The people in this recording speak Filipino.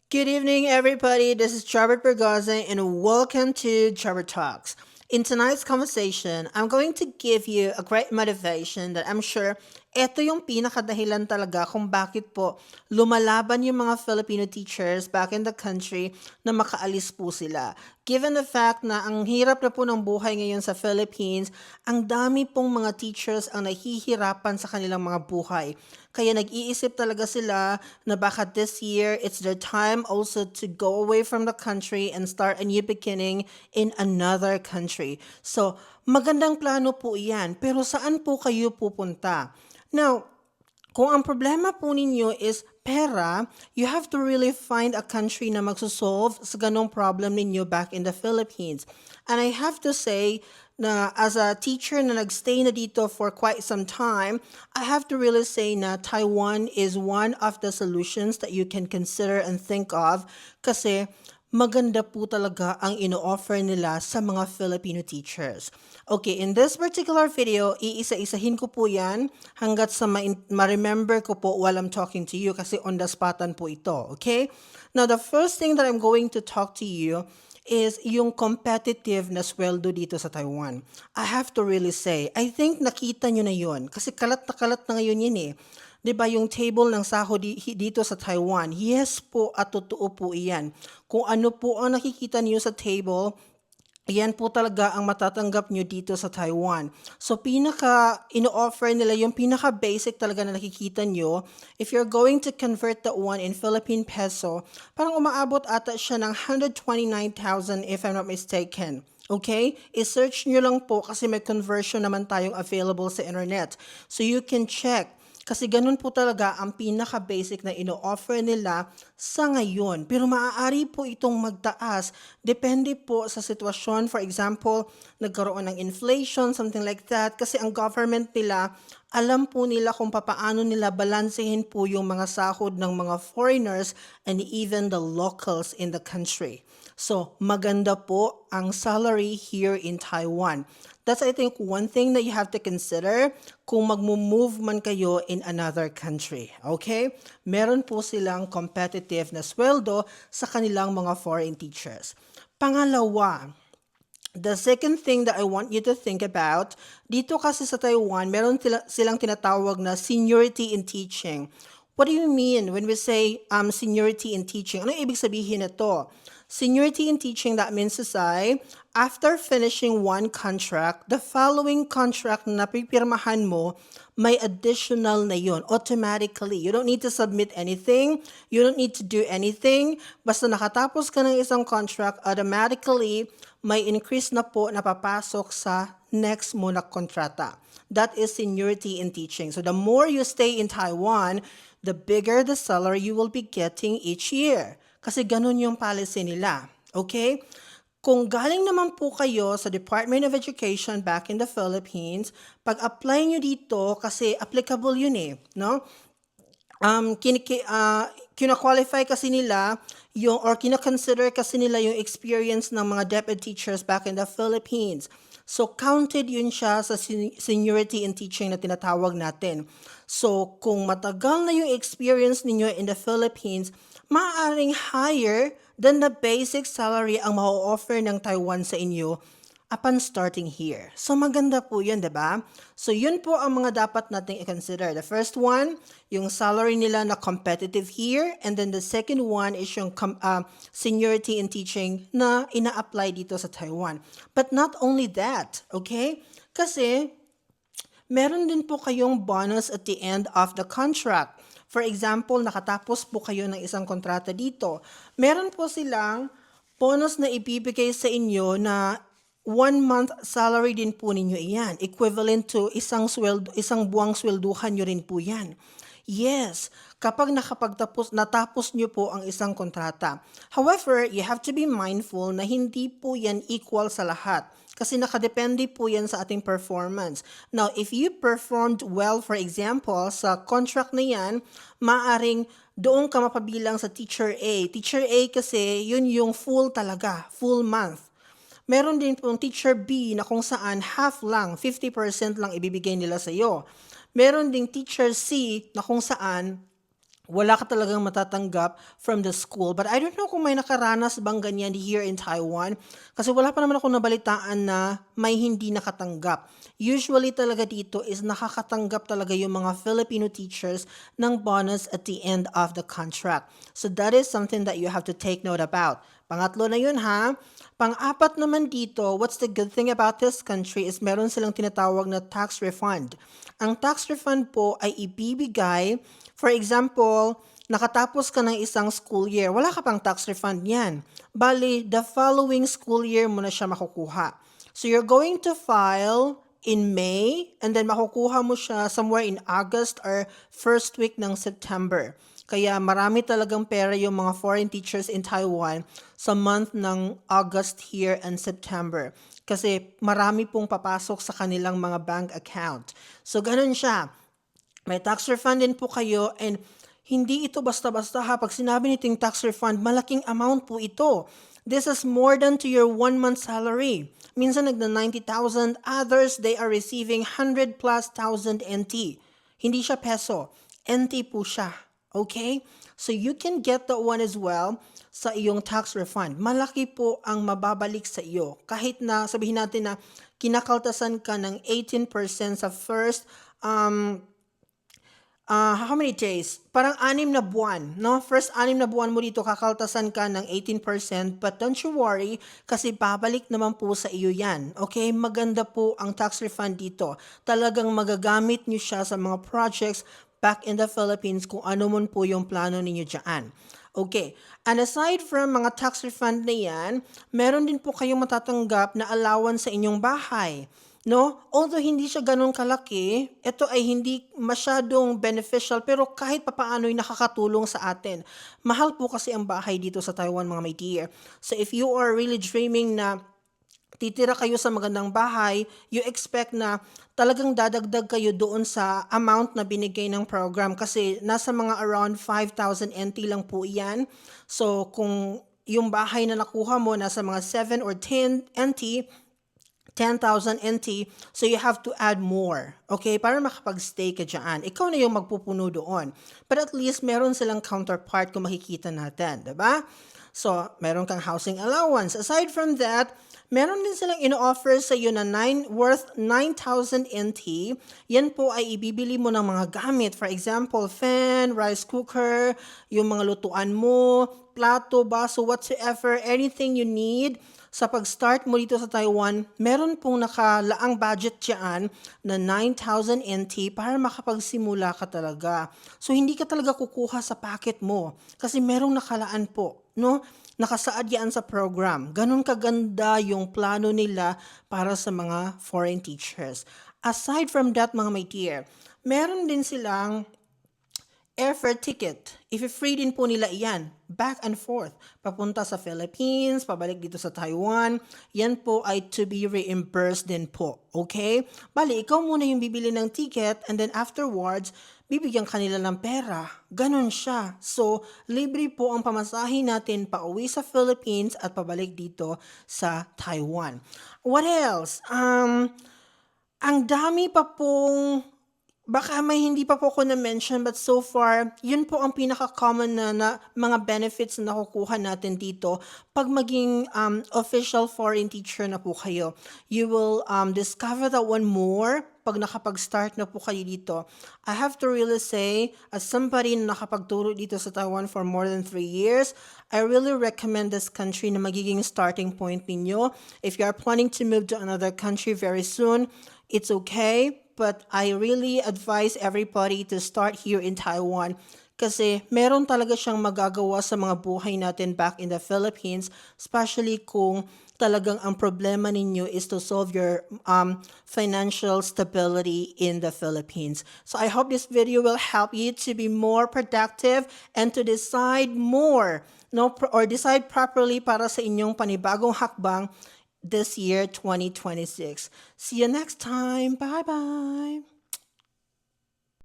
Good evening, everybody. This is Charbert Bergaza, and welcome to Charbert Talks. In tonight's conversation, I'm going to give you a great motivation that I'm sure ito yung pinakadahilan talaga kung bakit po lumalaban yung mga Filipino teachers back in the country na makaalis po sila. Given the fact na ang hirap na po ng buhay ngayon sa Philippines, ang dami pong mga teachers ang nahihirapan sa kanilang mga buhay. Kaya nag-iisip talaga sila na baka this year, it's their time also to go away from the country and start a new beginning in another country. So, magandang plano po iyan. Pero saan po kayo pupunta? Now, kung ang problema po ninyo is pera, you have to really find a country na magsosolve sa ganong problem ninyo back in the Philippines. And I have to say na as a teacher na nagstay na dito for quite some time, I have to really say na Taiwan is one of the solutions that you can consider and think of kasi maganda po talaga ang ino-offer nila sa mga Filipino teachers. Okay, in this particular video, iisa-isahin ko po yan hanggat sa ma-remember ko po while I'm talking to you kasi on the spotan po ito, okay? Now, the first thing that I'm going to talk to you is yung competitive na sweldo dito sa Taiwan. I have to really say, I think nakita nyo na yun kasi kalat na ngayon yun eh. 'Di ba yung table ng sahod dito sa Taiwan? Yes po at totoo po iyan. Kung ano po ang nakikita niyo sa table, yan po talaga ang matatanggap nyo dito sa Taiwan. So, pinaka ino-offer nila yung pinaka-basic talaga na nakikita nyo. If you're going to convert that one in Philippine peso, parang umaabot ata siya ng 129,000 if I'm not mistaken. Okay? I-search nyo lang po kasi may conversion naman tayong available sa internet. So, you can check. Kasi ganun po talaga ang pinaka-basic na ino-offer nila sa ngayon. Pero maaari po itong magtaas. Depende po sa sitwasyon. For example, nagkaroon ng inflation, something like that. Kasi ang government nila, alam po nila kung papaano nila balansehin po yung mga sahod ng mga foreigners and even the locals in the country. So, maganda po ang salary here in Taiwan. That's, I think, one thing that you have to consider kung magmo-move man kayo in another country. Okay? Meron po silang competitive na sweldo sa kanilang mga foreign teachers. Pangalawa, the second thing that I want you to think about, dito kasi sa Taiwan, meron silang tinatawag na seniority in teaching. What do you mean when we say seniority in teaching? Ano ibig sabihin nito? Seniority in teaching, that means to say, after finishing one contract, the following contract na pipirmahan mo, may additional na yun, automatically. You don't need to submit anything. You don't need to do anything. Basta nakatapos ka ng isang contract, automatically, may increase na po na papasok sa next mo na kontrata. That is seniority in teaching. So the more you stay in Taiwan, the bigger the salary you will be getting each year. Kasi ganun yung policy nila. Okay? Kung galing naman po kayo sa Department of Education back in the Philippines, pag-apply nyo dito, kasi applicable yun eh, no? Kina-qualify kasi nila yung, or kina-consider kasi nila yung experience ng mga deputy teachers back in the Philippines. So, counted yun siya sa seniority in teaching na tinatawag natin. So, kung matagal na yung experience ninyo in the Philippines, maaaring higher than the basic salary ang ma-offer ng Taiwan sa inyo upon starting here. So maganda po yun, di ba? So yun po ang mga dapat nating i-consider. The first one, yung salary nila na competitive here, and then the second one is yung seniority in teaching na ina-apply dito sa Taiwan. But not only that, okay? Kasi meron din po kayong bonus at the end of the contract. For example, nakatapos po kayo ng isang kontrata dito. Meron po silang bonus na ibibigay sa inyo na 1 month salary din po ninyo iyan. Equivalent to isang buwang swelduhan nyo rin po yan. Yes, kapag natapos nyo po ang isang kontrata. However, you have to be mindful na hindi po yan equal sa lahat. Kasi nakadepende po yan sa ating performance. Now, if you performed well, for example, sa contract na yan, maaring doon ka mapabilang sa Teacher A. Teacher A kasi, yun yung full talaga, full month. Meron din pong Teacher B na kung saan half lang, 50% lang ibibigay nila sa iyo. Meron ding Teacher C na kung saan wala ka talagang matatanggap from the school. But I don't know kung may nakaranas bang ganyan here in Taiwan. Kasi wala pa naman ako nabalitaan na may hindi nakatanggap. Usually talaga dito is nakakatanggap talaga yung mga Filipino teachers ng bonus at the end of the contract. So that is something that you have to take note about. Pangatlo na yun ha. Pang-apat naman dito, what's the good thing about this country is meron silang tinatawag na tax refund. Ang tax refund po ay ibibigay, for example, nakatapos ka ng isang school year, wala ka pang tax refund yan. Bali, the following school year mo na siya makukuha. So you're going to file in May and then makukuha mo siya somewhere in August or first week ng September. Kaya marami talagang pera yung mga foreign teachers in Taiwan sa month ng August here and September. Kasi marami pong papasok sa kanilang mga bank account. So ganun siya. May tax refund din po kayo and hindi ito basta-basta ha. Pag sinabi niting tax refund, malaking amount po ito. This is more than to your 1 month salary. Minsan nagna 90,000, others they are receiving 100 plus thousand NT. Hindi siya peso, NT po siya. Okay? So you can get that one as well sa iyong tax refund. Malaki po ang mababalik sa iyo. Kahit na sabihin natin na kinakaltasan ka ng 18% sa first how many days? Parang 6 na buwan, no? First 6 na buwan mo dito, kakaltasan ka ng 18%, but don't you worry, kasi babalik naman po sa iyo yan. Okay? Maganda po ang tax refund dito. Talagang magagamit nyo siya sa mga projects back in the Philippines kung ano man po yung plano ninyo dyan. Okay. And aside from mga tax refund na yan, meron din po kayong matatanggap na allowance sa inyong bahay. No? Although hindi siya ganun kalaki, ito ay hindi masyadong beneficial pero kahit papaano'y nakakatulong sa atin. Mahal po kasi ang bahay dito sa Taiwan, mga my dear. So if you are really dreaming na titira kayo sa magandang bahay, you expect na talagang dadagdag kayo doon sa amount na binigay ng program kasi nasa mga around 5,000 NT lang po iyan. So kung yung bahay na nakuha mo nasa mga 7 or 10 NT, 10,000 NT, so you have to add more, okay, para makapag-stay ka dyan. Ikaw na yung magpupuno doon. But at least meron silang counterpart kung makikita natin, diba? So, meron kang housing allowance. Aside from that, meron din silang ino-offer sa iyo na worth 9,000 NT. Yan po ay ibibili mo ng mga gamit. For example, fan, rice cooker, yung mga lutuan mo, plato, baso, whatsoever, anything you need. Sa pag-start mo dito sa Taiwan, meron pong nakalaang budget dyan na 9,000 NT para makapagsimula ka talaga. So, hindi ka talaga kukuha sa packet mo kasi merong nakalaan po, no? Nakasaad yan sa program. Ganun kaganda yung plano nila para sa mga foreign teachers. Aside from that, mga my dear, meron din silang airfare ticket. If-free din po nila iyan, back and forth. Papunta sa Philippines, pabalik dito sa Taiwan, yan po ay to be reimbursed din po. Okay? Bali, ikaw muna yung bibili ng ticket and then afterwards, bibigyan kanila ng pera. Ganon siya. So, libre po ang pamasahe natin pauwi sa Philippines at pabalik dito sa Taiwan. What else? Ang dami pa pong baka may hindi pa po ako na-mention but so far, yun po ang pinaka-common na mga benefits na nakukuha natin dito pag maging official foreign teacher na po kayo. You will discover that one more pag nakapag-start na po kayo dito. I have to really say, as somebody na nakapagturo dito sa Taiwan for more than 3 years, I really recommend this country na magiging starting point ninyo. If you are planning to move to another country very soon, it's okay. But I really advise everybody to start here in Taiwan kasi meron talaga siyang magagawa sa mga buhay natin back in the Philippines, especially kung talagang ang problema ninyo is to solve your financial stability in the Philippines. So I hope this video will help you to be more productive and to decide more, no, or decide properly para sa inyong panibagong hakbang this year, 2026. See you next time. Bye-bye.